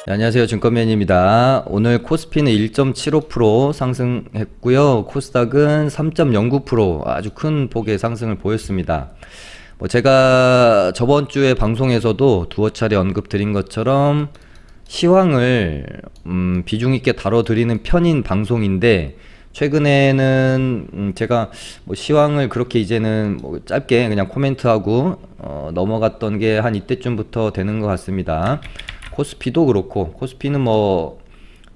네, 안녕하세요. 증권맨입니다. 오늘 코스피는 1.75% 상승했고요. 코스닥은 3.09% 아주 큰 폭의 상승을 보였습니다. 제가 저번 주에 방송에서도 두어 차례 언급드린 것처럼 시황을 비중 있게 다뤄드리는 편인 방송인데, 최근에는 제가 시황을 그렇게 이제는 짧게 그냥 코멘트하고 넘어갔던 게 한 이때쯤부터 되는 것 같습니다. 코스피도 그렇고, 코스피는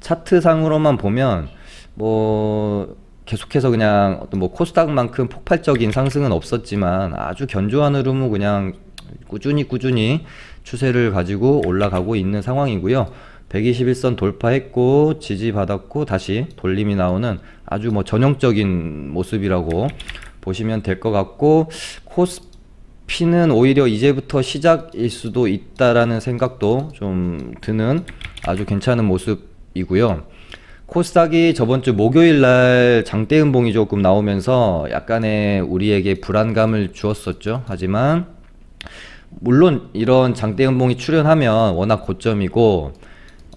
차트상으로만 보면 계속해서 그냥 어떤 코스닥만큼 폭발적인 상승은 없었지만 아주 견조한 흐름은 그냥 꾸준히 추세를 가지고 올라가고 있는 상황이고요. 121선 돌파했고 지지받았고 다시 돌림이 나오는 아주 전형적인 모습이라고 보시면 될 것 같고, 코스피는 오히려 이제부터 시작일 수도 있다라는 생각도 좀 드는 아주 괜찮은 모습이고요. 코스닥이 저번 주 목요일 날 장대 음봉이 조금 나오면서 약간의 우리에게 불안감을 주었었죠. 하지만 물론 이런 장대 음봉이 출현하면 워낙 고점이고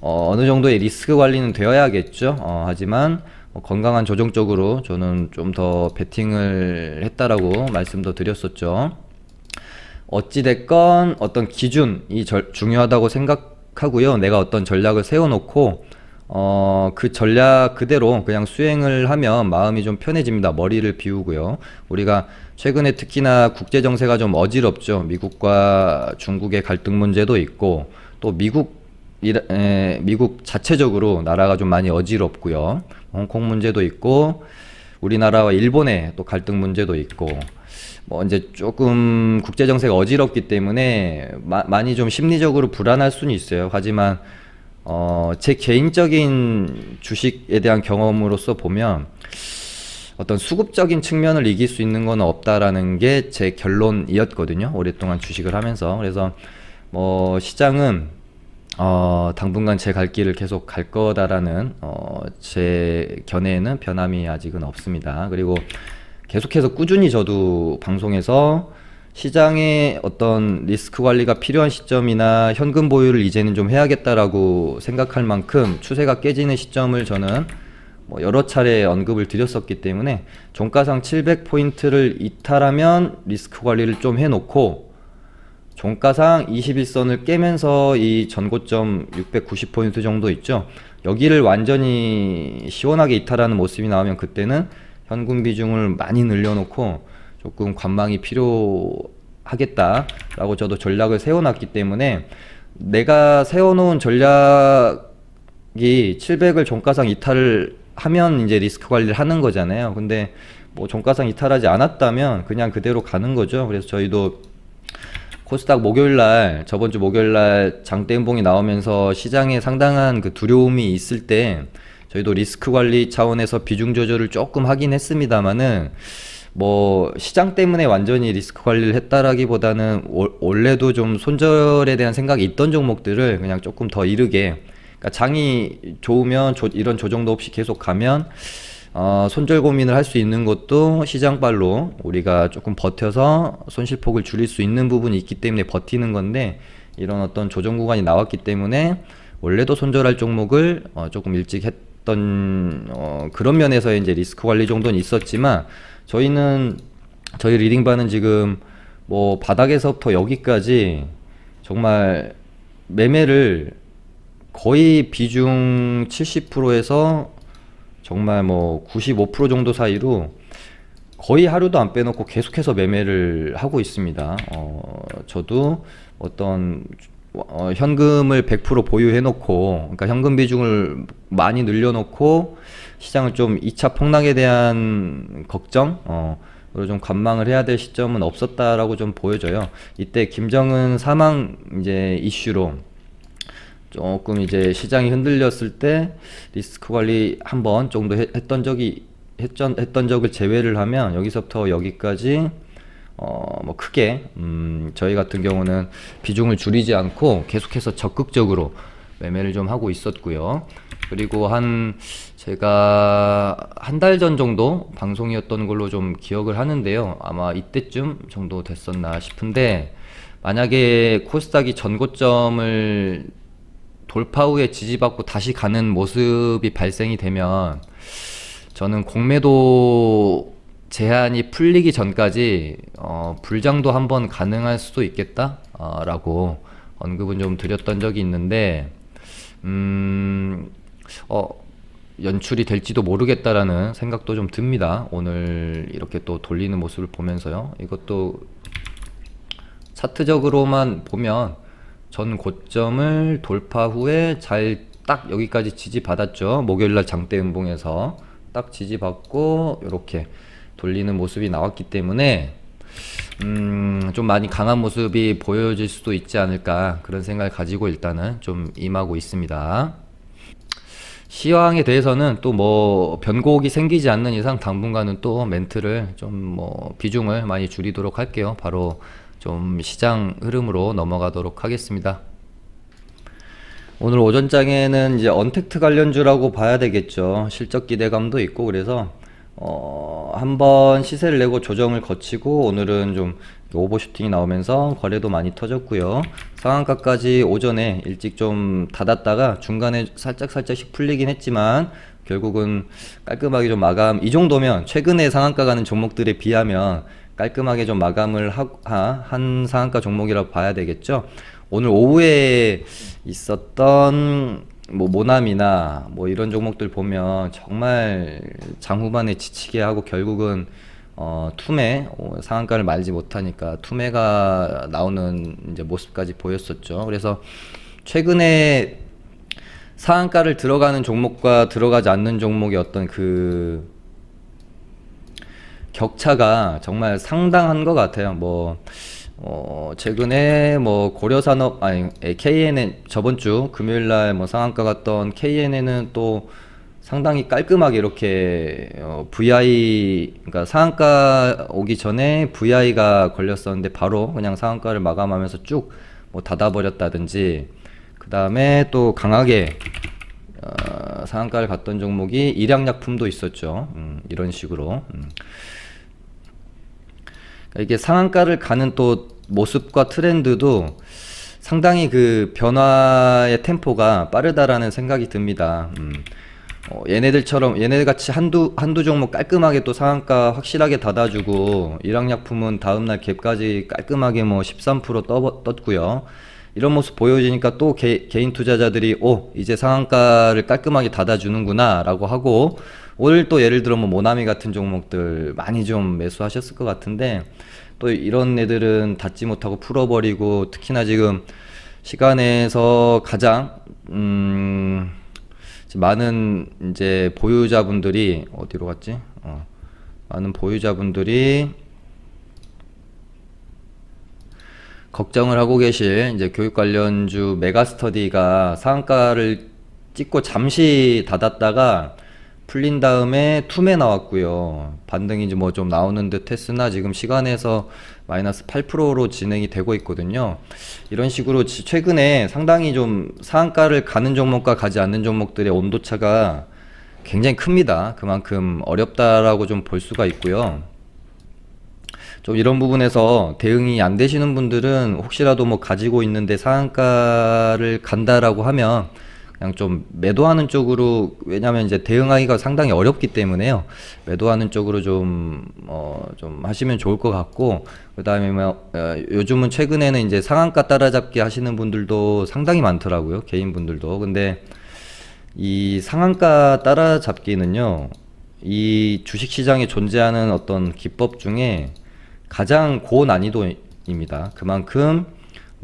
어느 정도의 리스크 관리는 되어야겠죠. 하지만 건강한 조정 쪽으로 저는 좀 더 베팅을 했다라고 말씀도 드렸었죠. 어찌됐건 어떤 기준이 중요하다고 생각하고요. 내가 어떤 전략을 세워놓고 그 전략 그대로 그냥 수행을 하면 마음이 좀 편해집니다. 머리를 비우고요. 우리가 최근에 특히나 국제 정세가 좀 어지럽죠. 미국과 중국의 갈등 문제도 있고, 또 미국 자체적으로 나라가 좀 많이 어지럽고요. 홍콩 문제도 있고, 우리나라와 일본의 또 갈등 문제도 있고, 이제 조금 국제 정세가 어지럽기 때문에 많이 좀 심리적으로 불안할 수는 있어요. 하지만 제 개인적인 주식에 대한 경험으로서 보면 어떤 수급적인 측면을 이길 수 있는 건 없다라는 게 제 결론이었거든요. 오랫동안 주식을 하면서. 그래서 시장은 당분간 제 갈 길을 계속 갈 거다라는 제 견해에는 변함이 아직은 없습니다. 그리고 계속해서 꾸준히 저도 방송에서 시장에 어떤 리스크 관리가 필요한 시점이나 현금 보유를 이제는 좀 해야겠다라고 생각할 만큼 추세가 깨지는 시점을 저는 여러 차례 언급을 드렸었기 때문에, 종가상 700포인트를 이탈하면 리스크 관리를 좀 해놓고, 종가상 21선을 깨면서 이 전고점 690포인트 정도 있죠. 여기를 완전히 시원하게 이탈하는 모습이 나오면 그때는 현금 비중을 많이 늘려놓고 조금 관망이 필요하겠다라고 저도 전략을 세워놨기 때문에, 내가 세워놓은 전략이 700을 종가상 이탈을 하면 이제 리스크 관리를 하는 거잖아요. 근데 종가상 이탈하지 않았다면 그냥 그대로 가는 거죠. 그래서 저희도 코스닥 목요일날, 저번 주 목요일날 장대 음봉이 나오면서 시장에 상당한 그 두려움이 있을 때 저희도 리스크 관리 차원에서 비중 조절을 조금 하긴 했습니다만은, 시장 때문에 완전히 리스크 관리를 했다라기보다는 원래도 좀 손절에 대한 생각이 있던 종목들을 그냥 조금 더 이르게, 그러니까 장이 좋으면 이런 조정도 없이 계속 가면 손절 고민을 할 수 있는 것도 시장발로 우리가 조금 버텨서 손실폭을 줄일 수 있는 부분이 있기 때문에 버티는 건데, 이런 어떤 조정 구간이 나왔기 때문에 원래도 손절할 종목을 조금 일찍 했던 그런 면에서 이제 리스크 관리 정도는 있었지만, 저희 리딩반은 지금 바닥에서부터 여기까지 정말 매매를 거의 비중 70%에서 정말 95% 정도 사이로 거의 하루도 안 빼놓고 계속해서 매매를 하고 있습니다. 저도 어떤 현금을 100% 보유해놓고, 그러니까 현금 비중을 많이 늘려놓고 시장을 좀 2차 폭락에 대한 걱정, 그리고 좀 관망을 해야 될 시점은 없었다라고 좀 보여져요. 이때 김정은 사망 이제 이슈로 조금 이제 시장이 흔들렸을 때 리스크 관리 한 번 정도 했던 적을 제외를 하면 여기서부터 여기까지 크게 저희 같은 경우는 비중을 줄이지 않고 계속해서 적극적으로 매매를 좀 하고 있었고요. 그리고 제가 한 달 전 정도 방송이었던 걸로 좀 기억을 하는데요. 아마 이때쯤 정도 됐었나 싶은데, 만약에 코스닥이 전고점을 돌파 후에 지지받고 다시 가는 모습이 발생이 되면 저는 공매도 제한이 풀리기 전까지 불장도 한번 가능할 수도 있겠다 라고 언급은 좀 드렸던 적이 있는데 어, 연출이 될지도 모르겠다라는 생각도 좀 듭니다. 오늘 이렇게 또 돌리는 모습을 보면서요. 이것도 차트적으로만 보면 전 고점을 돌파 후에 잘 딱 여기까지 지지받았죠. 목요일날 장대 음봉에서 딱 지지받고 이렇게 돌리는 모습이 나왔기 때문에 좀 많이 강한 모습이 보여질 수도 있지 않을까 그런 생각을 가지고 일단은 좀 임하고 있습니다. 시황에 대해서는 또 뭐 변곡이 생기지 않는 이상 당분간은 또 멘트를 좀 뭐 비중을 많이 줄이도록 할게요. 바로 좀 시장 흐름으로 넘어가도록 하겠습니다. 오늘 오전장에는 이제 언택트 관련주라고 봐야 되겠죠. 실적 기대감도 있고 그래서 한번 시세를 내고 조정을 거치고 오늘은 좀 오버슈팅이 나오면서 거래도 많이 터졌고요. 상한가까지 오전에 일찍 좀 닫았다가 중간에 살짝씩 풀리긴 했지만 결국은 깔끔하게 좀 마감, 이 정도면 최근에 상한가 가는 종목들에 비하면 깔끔하게 좀 마감을 한 상한가 종목이라고 봐야 되겠죠. 오늘 오후에 있었던 뭐 모남이나 뭐 이런 종목들 보면 정말 장후반에 지치게 하고 결국은 투매 상한가를 말지 못하니까 투매가 나오는 이제 모습까지 보였었죠. 그래서 최근에 상한가를 들어가는 종목과 들어가지 않는 종목의 어떤 그 격차가 정말 상당한 것 같아요. 뭐 최근에 뭐 고려산업 아니 KNN 저번 주 금요일 날뭐 상한가 갔던 KNN은 또 상당히 깔끔하게 이렇게 VI 그러니까 상한가 오기 전에 VI가 걸렸었는데 바로 그냥 상한가를 마감하면서 쭉 뭐 닫아버렸다든지 그 다음에 또 강하게 상한가를 갔던 종목이 일양약품도 있었죠. 이런 식으로 이게 상한가를 가는 또 모습과 트렌드도 상당히 그 변화의 템포가 빠르다라는 생각이 듭니다. 얘네들처럼 얘네들 같이 한두 종목 깔끔하게 또 상한가 확실하게 닫아주고 일양약품은 다음날 갭까지 깔끔하게 뭐 13% 떴고요. 이런 모습 보여지니까 또 개인 투자자들이 이제 상한가를 깔끔하게 닫아주는구나 라고 하고 오늘 또 예를 들어 뭐 모나미 같은 종목들 많이 좀 매수하셨을 것 같은데 또 이런 애들은 닫지 못하고 풀어버리고 특히나 지금 시간에서 가장 많은 이제 보유자분들이 어디로 갔지? 많은 보유자분들이 걱정을 하고 계실 이제 교육 관련주 메가스터디가 상한가를 찍고 잠시 닫았다가 풀린 다음에 투매 나왔고요. 반등이 이제 뭐 좀 나오는 듯 했으나 지금 시간에서 마이너스 8%로 진행이 되고 있거든요. 이런 식으로 최근에 상당히 좀 상한가를 가는 종목과 가지 않는 종목들의 온도차가 굉장히 큽니다. 그만큼 어렵다라고 좀 볼 수가 있고요. 좀 이런 부분에서 대응이 안 되시는 분들은 혹시라도 뭐 가지고 있는데 상한가를 간다라고 하면 그냥 좀 매도하는 쪽으로, 왜냐면 이제 대응하기가 상당히 어렵기 때문에요. 매도하는 쪽으로 좀 하시면 좋을 것 같고, 그 다음에 요즘은 최근에는 이제 상한가 따라잡기 하시는 분들도 상당히 많더라고요. 개인분들도. 근데 이 상한가 따라잡기는요, 이 주식시장에 존재하는 어떤 기법 중에 가장 고난이도입니다. 그만큼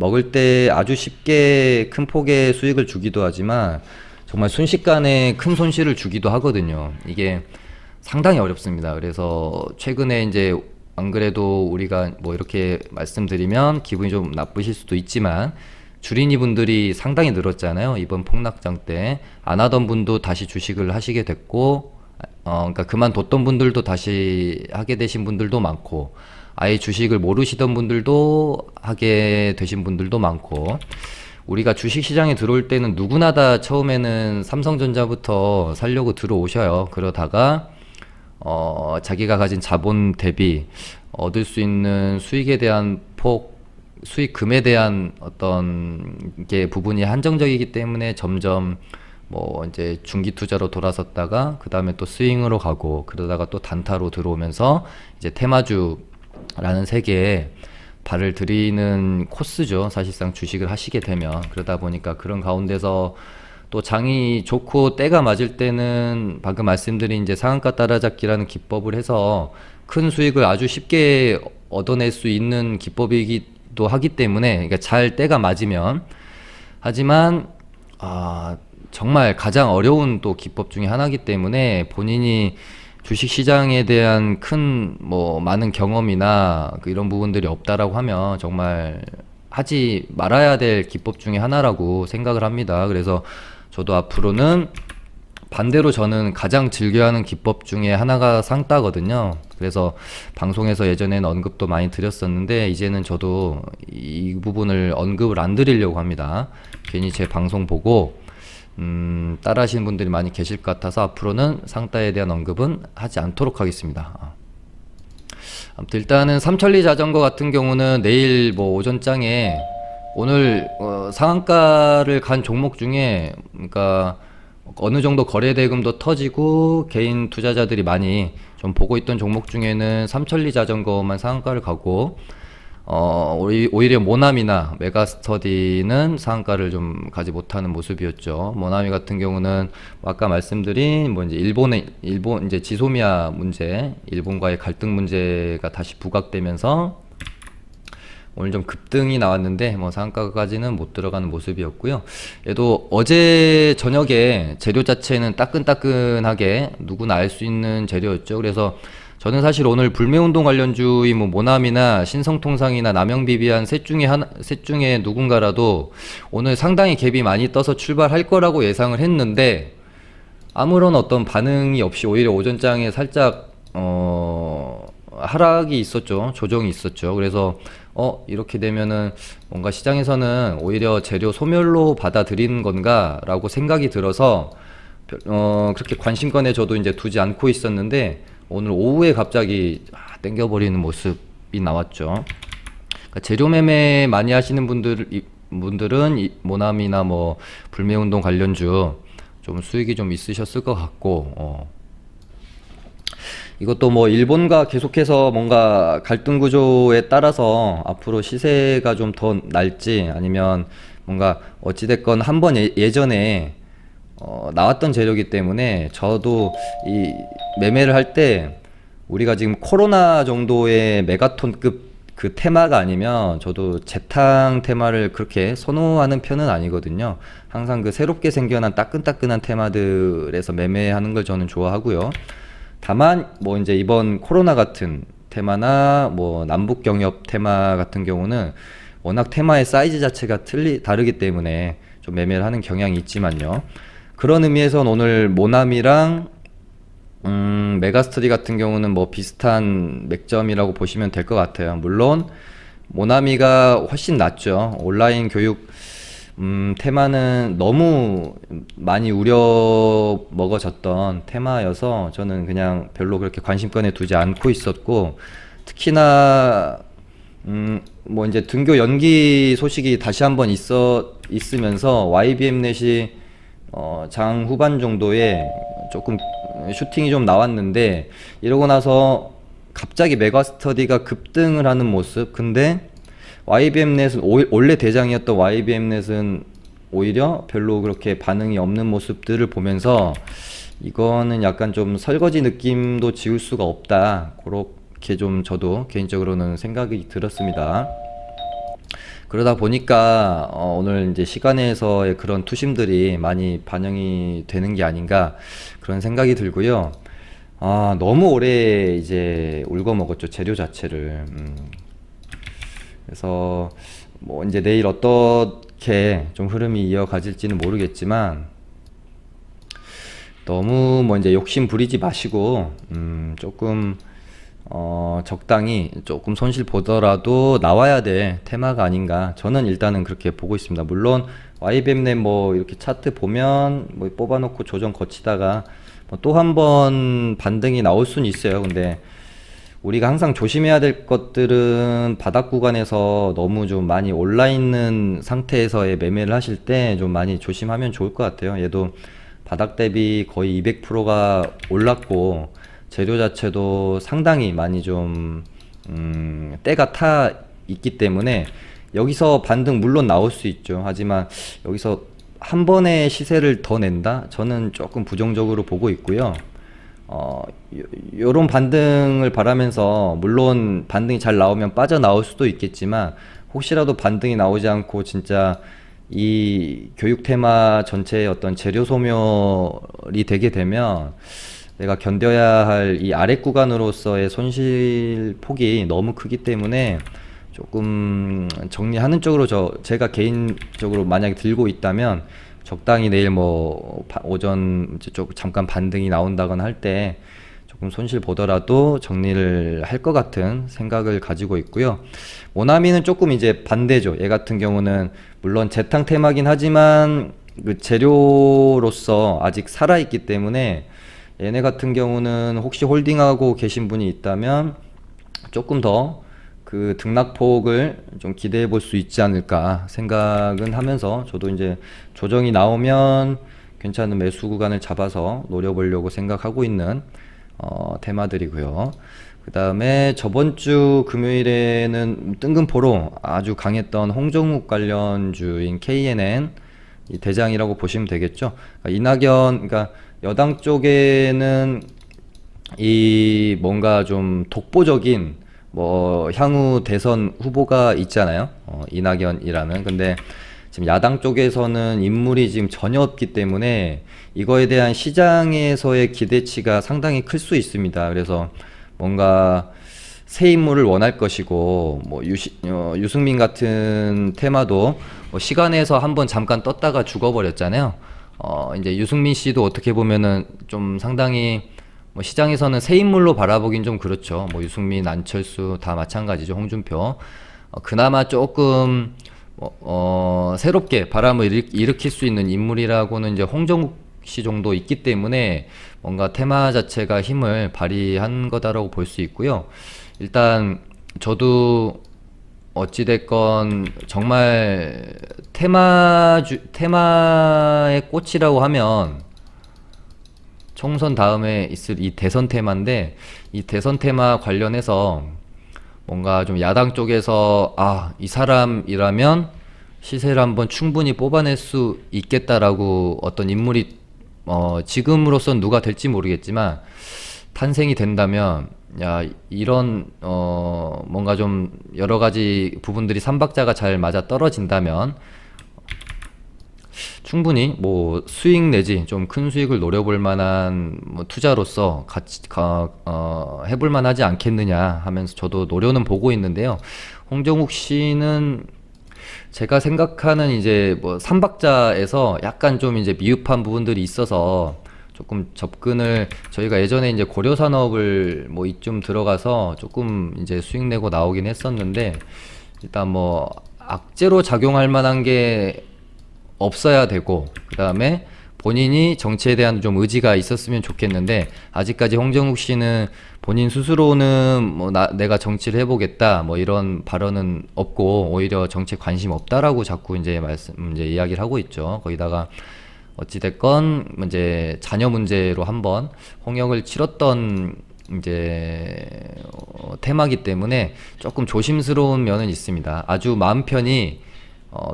먹을 때 아주 쉽게 큰 폭의 수익을 주기도 하지만 정말 순식간에 큰 손실을 주기도 하거든요. 이게 상당히 어렵습니다. 그래서 최근에 이제 안 그래도 우리가 뭐 이렇게 말씀드리면 기분이 좀 나쁘실 수도 있지만 주린이 분들이 상당히 늘었잖아요. 이번 폭락장 때 안 하던 분도 다시 주식을 하시게 됐고, 그러니까 그만뒀던 분들도 다시 하게 되신 분들도 많고, 아예 주식을 모르시던 분들도 하게 되신 분들도 많고, 우리가 주식시장에 들어올 때는 누구나 다 처음에는 삼성전자부터 살려고 들어오셔요. 그러다가 자기가 가진 자본 대비 얻을 수 있는 수익에 대한 폭 수익금에 대한 어떤 게 부분이 한정적이기 때문에 점점 뭐 이제 중기 투자로 돌아섰다가 그 다음에 또 스윙으로 가고 그러다가 또 단타로 들어오면서 이제 테마주라는 세계에 발을 들이는 코스죠. 사실상 주식을 하시게 되면. 그러다 보니까 그런 가운데서 또 장이 좋고 때가 맞을 때는 방금 말씀드린 이제 상한가 따라잡기라는 기법을 해서 큰 수익을 아주 쉽게 얻어낼 수 있는 기법이기도 하기 때문에, 그러니까 잘 때가 맞으면. 하지만 정말 가장 어려운 또 기법 중에 하나이기 때문에 본인이 주식 시장에 대한 큰 뭐 많은 경험이나 이런 부분들이 없다라고 하면 정말 하지 말아야 될 기법 중에 하나라고 생각을 합니다. 그래서 저도 앞으로는 반대로 저는 가장 즐겨하는 기법 중에 하나가 상따거든요. 그래서 방송에서 예전에는 언급도 많이 드렸었는데 이제는 저도 이 부분을 언급을 안 드리려고 합니다. 괜히 제 방송 보고 따라 하시는 분들이 많이 계실 것 같아서 앞으로는 상따에 대한 언급은 하지 않도록 하겠습니다. 아무튼 일단은 삼천리 자전거 같은 경우는 내일 뭐 오전장에 오늘 상한가를 간 종목 중에, 그러니까 어느 정도 거래 대금도 터지고 개인 투자자들이 많이 좀 보고 있던 종목 중에는 삼천리 자전거만 상한가를 가고, 오히려 모나미나 메가스터디는 상한가를 좀 가지 못하는 모습이었죠. 모나미 같은 경우는 아까 말씀드린 뭐 이제 일본 이제 지소미아 문제, 일본과의 갈등 문제가 다시 부각되면서 오늘 좀 급등이 나왔는데 뭐 상한가까지는 못 들어가는 모습이었고요. 얘도 어제 저녁에 재료 자체는 따끈따끈하게 누구나 알 수 있는 재료였죠. 그래서 저는 사실 오늘 불매운동 관련주의 뭐 모남이나 신성통상이나 남영비비안 셋 중에 누군가라도 오늘 상당히 갭이 많이 떠서 출발할 거라고 예상을 했는데 아무런 어떤 반응이 없이 오히려 오전장에 살짝 하락이 있었죠. 조정이 있었죠. 그래서 이렇게 되면은 뭔가 시장에서는 오히려 재료 소멸로 받아들이는 건가 라고 생각이 들어서 그렇게 관심권에 저도 이제 두지 않고 있었는데 오늘 오후에 갑자기 땡겨버리는 모습이 나왔죠. 그러니까 재료 매매 많이 하시는 분들은 이 모남이나 뭐 불매운동 관련주 좀 수익이 좀 있으셨을 것 같고, 이것도 뭐 일본과 계속해서 뭔가 갈등 구조에 따라서 앞으로 시세가 좀 더 날지 아니면 뭔가 어찌됐건 한번 예전에 나왔던 재료이기 때문에 저도 이 매매를 할 때 우리가 지금 코로나 정도의 메가톤급 그 테마가 아니면 저도 재탕 테마를 그렇게 선호하는 편은 아니거든요. 항상 그 새롭게 생겨난 따끈따끈한 테마들에서 매매하는 걸 저는 좋아하고요. 다만 뭐 이제 이번 코로나 같은 테마나 뭐 남북 경협 테마 같은 경우는 워낙 테마의 사이즈 자체가 다르기 때문에 좀 매매를 하는 경향이 있지만요. 그런 의미에선 오늘 모남이랑 메가스터디 같은 경우는 뭐 비슷한 맥점이라고 보시면 될 것 같아요. 물론 모나미가 훨씬 낫죠. 온라인 교육 테마는 너무 많이 우려 먹어졌던 테마여서 저는 그냥 별로 그렇게 관심권에 두지 않고 있었고, 특히나 뭐 이제 등교 연기 소식이 다시 한번 있으면서 YBM넷이 장 후반 정도에 조금 슈팅이 좀 나왔는데 이러고 나서 갑자기 메가스터디가 급등을 하는 모습. 근데 YBM넷은 원래 대장이었던 YBM넷은 오히려 별로 그렇게 반응이 없는 모습들을 보면서 이거는 약간 좀 설거지 느낌도 지울 수가 없다, 그렇게 좀 저도 개인적으로는 생각이 들었습니다. 그러다 보니까 오늘 이제 시간에서의 그런 투심들이 많이 반영이 되는 게 아닌가 그런 생각이 들고요. 너무 오래 이제 울고 먹었죠, 재료 자체를. 그래서 뭐 이제 내일 어떻게 좀 흐름이 이어가질지는 모르겠지만 너무 뭐 이제 욕심 부리지 마시고 조금 적당히 조금 손실 보더라도 나와야 될 테마가 아닌가, 저는 일단은 그렇게 보고 있습니다. 물론 YBM넷 뭐 이렇게 차트 보면 뭐 뽑아놓고 조정 거치다가 뭐 또 한 번 반등이 나올 수는 있어요. 근데 우리가 항상 조심해야 될 것들은 바닥 구간에서 너무 좀 많이 올라 있는 상태에서의 매매를 하실 때 좀 많이 조심하면 좋을 것 같아요. 얘도 바닥 대비 거의 200%가 올랐고 재료 자체도 상당히 많이 좀 때가 타 있기 때문에 여기서 반등 물론 나올 수 있죠. 하지만 여기서 한 번에 시세를 더 낸다? 저는 조금 부정적으로 보고 있고요. 요런 반등을 바라면서 물론 반등이 잘 나오면 빠져나올 수도 있겠지만 혹시라도 반등이 나오지 않고 진짜 이 교육 테마 전체의 어떤 재료 소멸이 되게 되면 내가 견뎌야 할 이 아래 구간으로서의 손실 폭이 너무 크기 때문에 조금 정리하는 쪽으로 제가 개인적으로 만약에 들고 있다면 적당히 내일 뭐 오전 이제 좀 잠깐 반등이 나온다거나 할 때 조금 손실 보더라도 정리를 할 것 같은 생각을 가지고 있고요. 모나미는 조금 이제 반대죠. 얘 같은 경우는 물론 재탕 테마긴 하지만 그 재료로서 아직 살아있기 때문에 얘네 같은 경우는 혹시 홀딩하고 계신 분이 있다면 조금 더 그 등락폭을 좀 기대해 볼 수 있지 않을까 생각은 하면서 저도 이제 조정이 나오면 괜찮은 매수 구간을 잡아서 노려보려고 생각하고 있는 테마들이고요. 그 다음에 저번 주 금요일에는 뜬금포로 아주 강했던 홍정욱 관련주인 KNN 이 대장이라고 보시면 되겠죠. 그러니까 이낙연, 그러니까 여당 쪽에는 이 뭔가 좀 독보적인 뭐 향후 대선 후보가 있잖아요. 이낙연이라는. 근데 지금 야당 쪽에서는 인물이 지금 전혀 없기 때문에 이거에 대한 시장에서의 기대치가 상당히 클 수 있습니다. 그래서 뭔가 새 인물을 원할 것이고 뭐 유승민 같은 테마도 뭐 시간에서 한번 잠깐 떴다가 죽어버렸잖아요. 이제 유승민 씨도 어떻게 보면은 좀 상당히 뭐 시장에서는 새 인물로 바라보긴 좀 그렇죠. 뭐 유승민, 안철수 다 마찬가지죠. 홍준표. 그나마 조금 새롭게 바람을 일으킬 수 있는 인물이라고는 이제 홍정욱 씨 정도 있기 때문에 뭔가 테마 자체가 힘을 발휘한 거다라고 볼 수 있고요. 일단 저도 어찌됐건 정말 테마의 꽃이라고 하면 총선 다음에 있을 이 대선 테마인데 이 대선 테마 관련해서 뭔가 좀 야당 쪽에서 이 사람이라면 시세를 한번 충분히 뽑아낼 수 있겠다라고 어떤 인물이 지금으로선 누가 될지 모르겠지만 탄생이 된다면 이런 뭔가 좀 여러 가지 부분들이 삼박자가 잘 맞아 떨어진다면 충분히 뭐 수익 내지 좀 큰 수익을 노려볼 만한 뭐 투자로서 같이 해볼 만하지 않겠느냐 하면서 저도 노려는 보고 있는데요. 홍정욱 씨는 제가 생각하는 이제 뭐 삼박자에서 약간 좀 이제 미흡한 부분들이 있어서 조금 접근을 저희가 예전에 이제 고려산업을 뭐 이쯤 들어가서 조금 이제 수익 내고 나오긴 했었는데 일단 뭐 악재로 작용할 만한 게 없어야 되고 그 다음에 본인이 정치에 대한 좀 의지가 있었으면 좋겠는데 아직까지 홍정욱 씨는 본인 스스로는 뭐 내가 정치를 해보겠다 뭐 이런 발언은 없고 오히려 정치에 관심 없다라고 자꾸 이제 이제 이야기를 하고 있죠. 거기다가 어찌됐건 이제 자녀 문제로 한번 홍역을 치렀던 이제 테마기 때문에 조금 조심스러운 면은 있습니다. 아주 마음 편히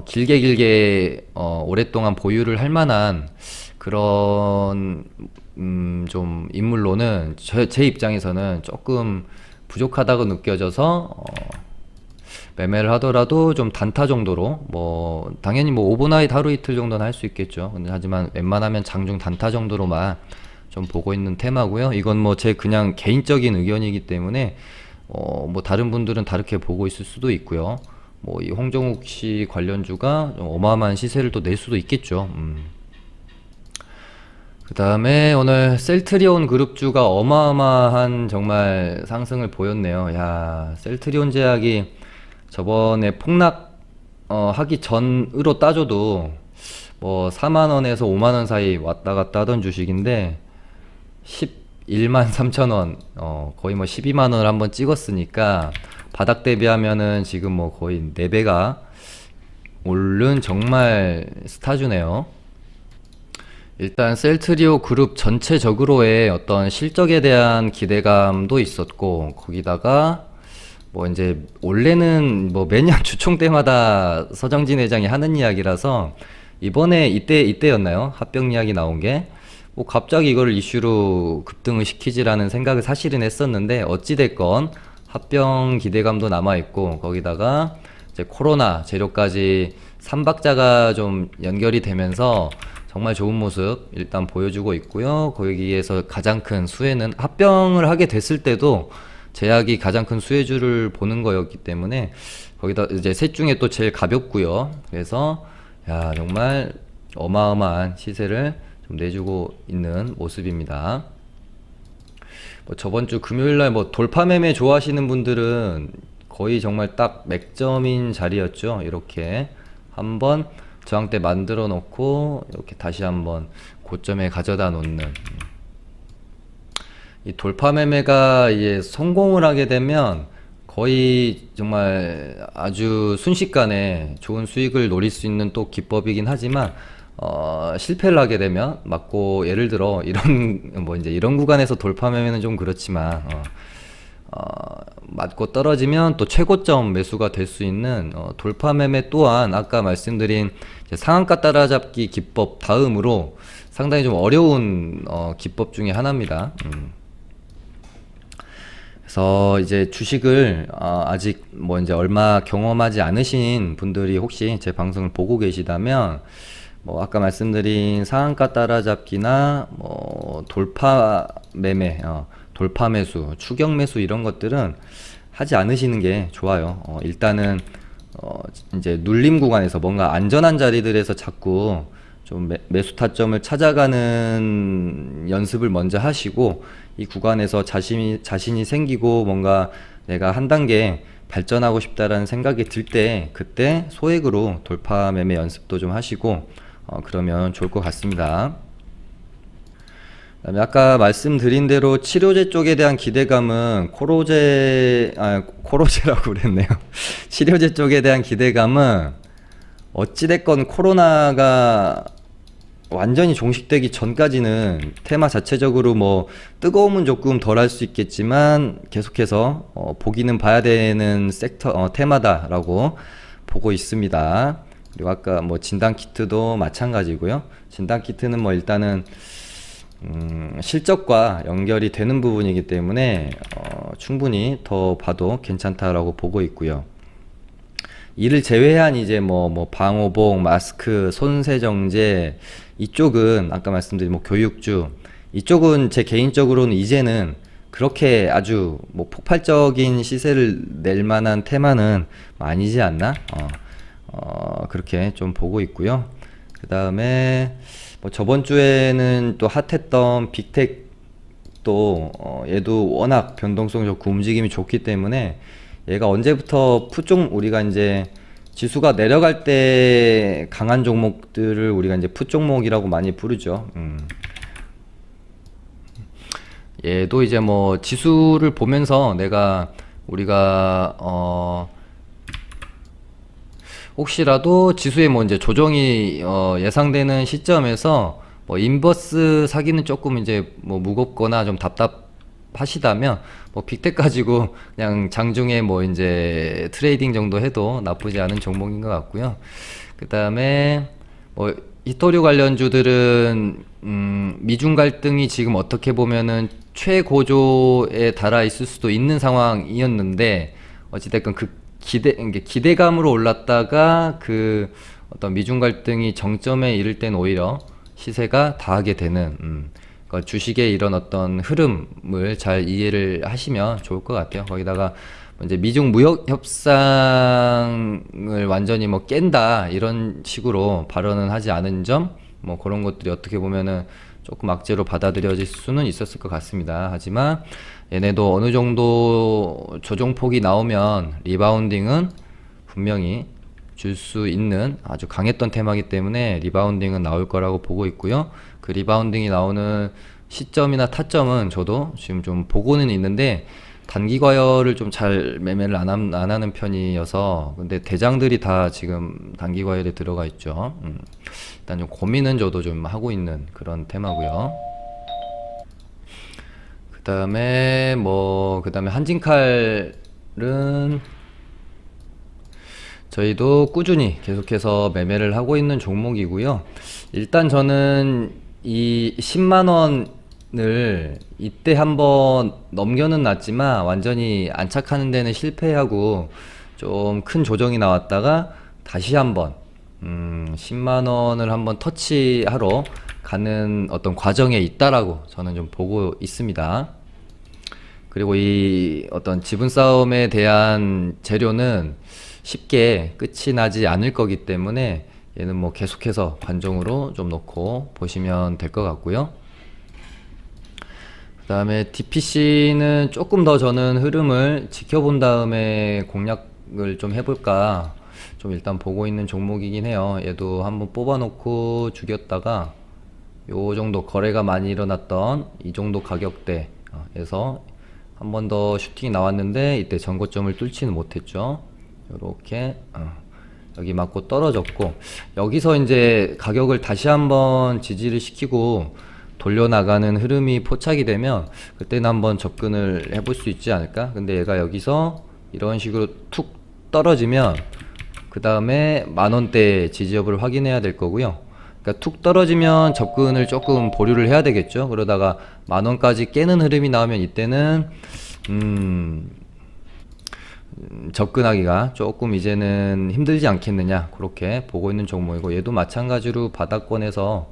길게 오랫동안 보유를 할 만한 그런 좀 인물로는 제 입장에서는 조금 부족하다고 느껴져서 매매를 하더라도 좀 단타 정도로 뭐 당연히 뭐 오버나잇 하루 이틀 정도는 할 수 있겠죠. 근데 하지만 웬만하면 장중 단타 정도로만 좀 보고 있는 테마고요. 이건 뭐 제 그냥 개인적인 의견이기 때문에 뭐 다른 분들은 다르게 보고 있을 수도 있고요. 뭐 이 홍정욱 씨 관련주가 좀 어마어마한 시세를 또 낼 수도 있겠죠. 그 다음에 오늘 셀트리온 그룹주가 어마어마한 정말 상승을 보였네요. 야, 셀트리온 제약이 저번에 폭락 하기 전으로 따져도 뭐 4만원에서 5만원 사이 왔다 갔다 하던 주식인데 13,000원, 거의 뭐 12만 원을 한번 찍었으니까 바닥 대비하면은 지금 뭐 거의 4배가 오른 정말 스타주네요. 일단 셀트리오 그룹 전체적으로의 어떤 실적에 대한 기대감도 있었고, 거기다가 뭐 이제 원래는 뭐 매년 주총 때마다 서정진 회장이 하는 이야기라서 이번에 이때였나요? 합병 이야기 나온 게. 뭐 갑자기 이걸 이슈로 급등을 시키지라는 생각을 사실은 했었는데, 어찌됐건 합병 기대감도 남아있고, 거기다가 이제 코로나 재료까지 3박자가 좀 연결이 되면서 정말 좋은 모습 일단 보여주고 있고요. 거기에서 가장 큰 수혜는 합병을 하게 됐을 때도 제약이 가장 큰 수혜주를 보는 거였기 때문에, 거기다 이제 셋 중에 또 제일 가볍고요. 그래서 야, 정말 어마어마한 시세를 좀 내주고 있는 모습입니다. 뭐 저번 주 금요일 날 뭐 돌파 매매 좋아하시는 분들은 거의 정말 딱 맥점인 자리였죠. 이렇게 한번 저항대 만들어 놓고 이렇게 다시 한번 고점에 가져다 놓는, 이 돌파 매매가 이제 성공을 하게 되면 거의 정말 아주 순식간에 좋은 수익을 노릴 수 있는 또 기법이긴 하지만, 실패를 하게 되면 맞고, 예를 들어 이런 뭐 이제 이런 구간에서 돌파 매매는 좀 그렇지만, 맞고 떨어지면 또 최고점 매수가 될 수 있는 돌파 매매 또한 아까 말씀드린 이제 상한가 따라잡기 기법 다음으로 상당히 좀 어려운 기법 중에 하나입니다. 그래서 이제 주식을 아직 뭐 이제 얼마 경험하지 않으신 분들이 혹시 제 방송을 보고 계시다면, 뭐 아까 말씀드린 상한가 따라잡기나 뭐 돌파 매매, 돌파 매수, 추격 매수 이런 것들은 하지 않으시는 게 좋아요. 일단은 이제 눌림 구간에서 뭔가 안전한 자리들에서 자꾸 좀 매수 타점을 찾아가는 연습을 먼저 하시고, 이 구간에서 자신이 생기고 뭔가 내가 한 단계 발전하고 싶다라는 생각이 들 때, 그때 소액으로 돌파 매매 연습도 좀 하시고 그러면 좋을 것 같습니다. 그다음에 아까 말씀드린 대로 치료제 쪽에 대한 기대감은 코로제라고 그랬네요. 치료제 쪽에 대한 기대감은 어찌됐건 코로나가 완전히 종식되기 전까지는 테마 자체적으로 뭐 뜨거움은 조금 덜 할 수 있겠지만 계속해서 보기는 봐야 되는 섹터 테마다라고 보고 있습니다. 그리고 아까 뭐 진단키트도 마찬가지고요. 진단키트는 뭐 일단은 실적과 연결이 되는 부분이기 때문에 충분히 더 봐도 괜찮다라고 보고 있고요. 이를 제외한 이제 뭐 방호복, 마스크, 손세정제 이쪽은 아까 말씀드린 뭐 교육주 이쪽은 제 개인적으로는 이제는 그렇게 아주 뭐 폭발적인 시세를 낼 만한 테마는 아니지 않나? 그렇게 좀 보고 있고요. 그 다음에 뭐 저번 주에는 또 핫했던 빅텍도 얘도 워낙 변동성 좋고 움직임이 좋기 때문에 얘가 언제부터 우리가 이제 지수가 내려갈 때 강한 종목들을 우리가 이제 풋 종목이라고 많이 부르죠. 얘도 이제 뭐 지수를 보면서 우리가 혹시라도 지수에 뭐 이제 조정이 예상되는 시점에서 뭐 인버스 사기는 조금 이제 뭐 무겁거나 좀 답답하시다면 뭐 빅텍 가지고 그냥 장중에 뭐 이제 트레이딩 정도 해도 나쁘지 않은 종목인 것 같고요. 그 다음에 뭐 히토류 관련주들은 미중 갈등이 지금 어떻게 보면은 최고조에 달아 있을 수도 있는 상황이었는데, 어찌됐건 그 기대감으로 올랐다가 그 어떤 미중 갈등이 정점에 이를 땐 오히려 시세가 다하게 되는, 그러니까 주식의 이런 어떤 흐름을 잘 이해를 하시면 좋을 것 같아요. 거기다가 이제 미중 무역 협상을 완전히 뭐 깬다 이런 식으로 발언은 하지 않은 점, 뭐 그런 것들이 어떻게 보면은 조금 악재로 받아들여질 수는 있었을 것 같습니다. 하지만 얘네도 어느 정도 조정폭이 나오면 리바운딩은 분명히 줄 수 있는 아주 강했던 테마이기 때문에 리바운딩은 나올 거라고 보고 있고요. 그 리바운딩이 나오는 시점이나 타점은 저도 지금 좀 보고는 있는데 단기 과열을 좀 잘 매매를 안 하는 편이어서, 근데 대장들이 다 지금 단기 과열에 들어가 있죠. 일단 좀 고민은 저도 좀 하고 있는 그런 테마고요. 그 다음에 한진칼은 저희도 꾸준히 계속해서 매매를 하고 있는 종목이고요. 일단 저는 이 10만 원을 이때 한번 넘겨는 놨지만 완전히 안착하는 데는 실패하고 좀 큰 조정이 나왔다가 다시 한번 10만 원을 한번 터치하러 가는 어떤 과정에 있다라고 저는 좀 보고 있습니다. 그리고 이 어떤 지분 싸움에 대한 재료는 쉽게 끝이 나지 않을 거기 때문에 얘는 뭐 계속해서 관종으로 좀 놓고 보시면 될 것 같고요. 그 다음에 DPC는 조금 더 저는 흐름을 지켜본 다음에 공략을 좀 해볼까 좀 일단 보고 있는 종목이긴 해요. 얘도 한번 뽑아놓고 죽였다가 요 정도 거래가 많이 일어났던 이 정도 가격대에서 한 번 더 슈팅이 나왔는데 이때 전고점을 뚫지는 못했죠. 요렇게 여기 맞고 떨어졌고, 여기서 이제 가격을 다시 한번 지지를 시키고 돌려나가는 흐름이 포착이 되면 그때는 한번 접근을 해볼 수 있지 않을까. 근데 얘가 여기서 이런 식으로 툭 떨어지면 그 다음에 만원대 지지협을 확인해야 될 거고요. 그러니까 툭 떨어지면 접근을 조금 보류를 해야 되겠죠. 그러다가 만원까지 깨는 흐름이 나오면 이때는 접근하기가 조금 이제는 힘들지 않겠느냐, 그렇게 보고 있는 종목이고, 얘도 마찬가지로 바닥권에서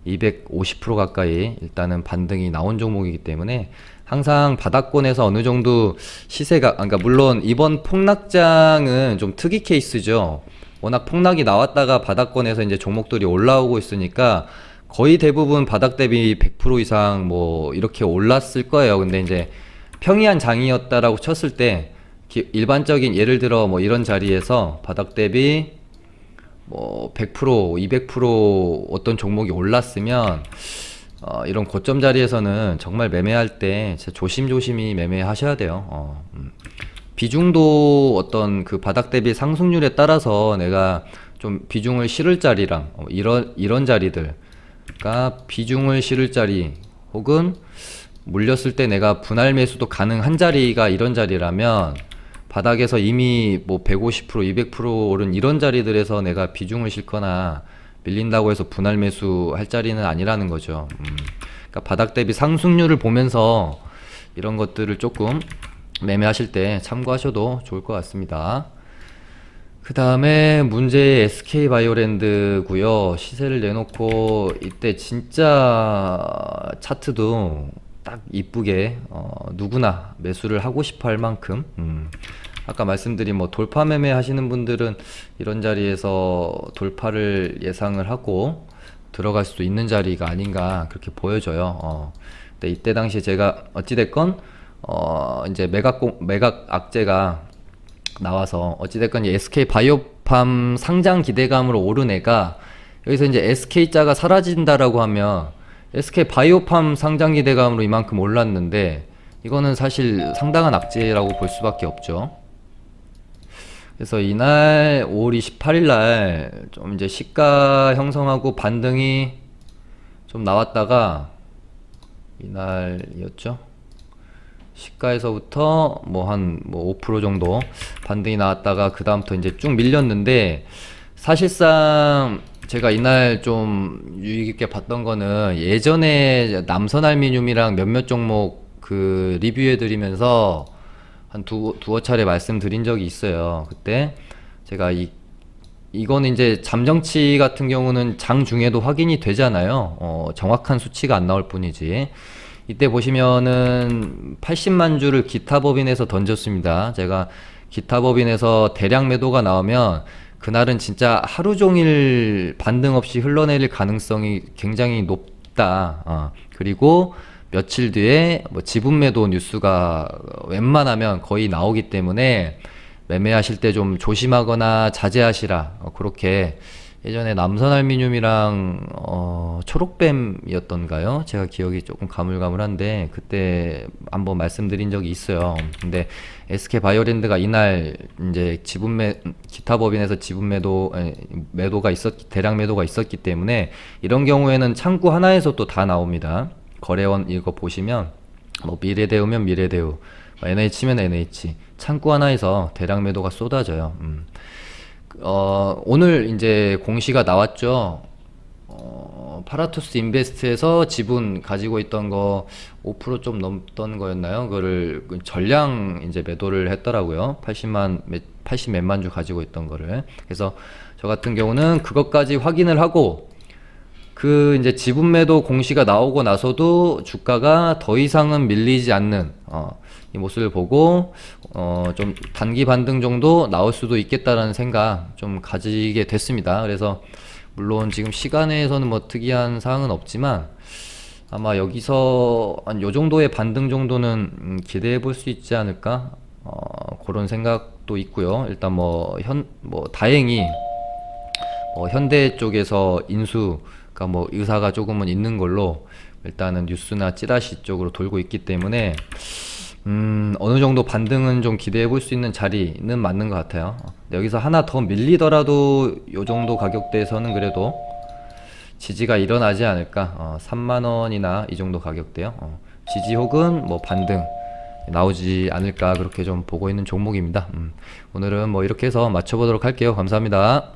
250% 가까이 일단은 반등이 나온 종목이기 때문에 항상 바닥권에서 어느 정도 시세가, 그러니까 물론 이번 폭락장은 좀 특이 케이스죠. 워낙 폭락이 나왔다가 바닥권에서 이제 종목들이 올라오고 있으니까 거의 대부분 바닥 대비 100% 이상 뭐 이렇게 올랐을 거예요. 근데 이제 평이한 장이었다라고 쳤을 때 일반적인, 예를 들어 뭐 이런 자리에서 바닥 대비 뭐 100%, 200% 어떤 종목이 올랐으면 이런 고점 자리에서는 정말 매매할 때 진짜 조심조심히 매매하셔야 돼요. 비중도 어떤 그 바닥 대비 상승률에 따라서 내가 좀 비중을 실을 자리랑 이런 자리들, 그러니까 비중을 실을 자리 혹은 물렸을 때 내가 분할 매수도 가능한 자리가 이런 자리라면, 바닥에서 이미 뭐 150%, 200% 오른 이런 자리들에서 내가 비중을 실거나 밀린다고 해서 분할 매수 할 자리는 아니라는 거죠. 그러니까 바닥 대비 상승률을 보면서 이런 것들을 조금 매매하실 때 참고하셔도 좋을 것 같습니다. 그 다음에 문제의 SK바이오랜드고요. 시세를 내놓고 이때 진짜 차트도 딱 이쁘게 누구나 매수를 하고 싶어 할 만큼 아까 말씀드린 뭐 돌파 매매 하시는 분들은 이런 자리에서 돌파를 예상을 하고 들어갈 수 있는 자리가 아닌가 그렇게 보여져요. 근데 이때 당시에 제가 어찌됐건 이제 매각 악재가 나와서 어찌됐건 SK 바이오팜 상장 기대감으로 오른 애가 여기서 이제 SK자가 사라진다라고 하면 SK 바이오팜 상장 기대감으로 이만큼 올랐는데 이거는 사실 상당한 악재라고 볼 수밖에 없죠. 그래서 이날 5월 28일 날 좀 이제 시가 형성하고 반등이 좀 나왔다가 이날이었죠. 시가에서부터 뭐 한 5% 정도 반등이 나왔다가 그 다음부터 이제 쭉 밀렸는데, 사실상 제가 이날 좀 유익 있게 봤던 거는 예전에 남선알미늄이랑 몇몇 종목 그 리뷰해 드리면서 한 두어 차례 말씀드린 적이 있어요. 그때 제가 이거는 이제 잠정치 같은 경우는 장 중에도 확인이 되잖아요. 정확한 수치가 안 나올 뿐이지. 이때 보시면은 80만 주를 기타법인에서 던졌습니다. 제가 기타법인에서 대량 매도가 나오면 그날은 진짜 하루 종일 반등 없이 흘러내릴 가능성이 굉장히 높다. 그리고 며칠 뒤에 뭐 지분 매도 뉴스가 웬만하면 거의 나오기 때문에 매매하실 때 좀 조심하거나 자제하시라, 그렇게 예전에 남선알미늄이랑 초록뱀이었던가요? 제가 기억이 조금 가물가물한데 그때 한번 말씀드린 적이 있어요. 근데 SK바이오랜드가 이날 이제 기타 법인에서 매도가 대량 매도가 있었기 때문에 이런 경우에는 창구 하나에서 또 다 나옵니다. 거래원 이거 보시면 뭐 미래대우면 미래대우, 뭐 NH면 NH, 창구 하나에서 대량 매도가 쏟아져요. 오늘 이제 공시가 나왔죠. 파라투스 인베스트에서 지분 가지고 있던 거 5%좀 넘던 거였나요? 그거를 전량 이제 매도를 했더라고요. 80 몇만 주 가지고 있던 거를. 그래서 저 같은 경우는 그것까지 확인을 하고 그 이제 지분 매도 공시가 나오고 나서도 주가가 더 이상은 밀리지 않는 이 모습을 보고 좀 단기 반등 정도 나올 수도 있겠다라는 생각 좀 가지게 됐습니다. 그래서 물론 지금 시간에서는 뭐 특이한 사항은 없지만 아마 여기서 한 요 정도의 반등 정도는 기대해 볼 수 있지 않을까 그런 생각도 있고요. 일단 뭐 다행히 현대 쪽에서 인수가 뭐 의사가 조금은 있는 걸로 일단은 뉴스나 찌라시 쪽으로 돌고 있기 때문에 어느 정도 반등은 좀 기대해 볼 수 있는 자리는 맞는 것 같아요. 여기서 하나 더 밀리더라도 요 정도 가격대에서는 그래도 지지가 일어나지 않을까. 3만 원이나 이 정도 가격대요. 지지 혹은 뭐 반등 나오지 않을까 그렇게 좀 보고 있는 종목입니다. 오늘은 뭐 이렇게 해서 맞춰보도록 할게요. 감사합니다.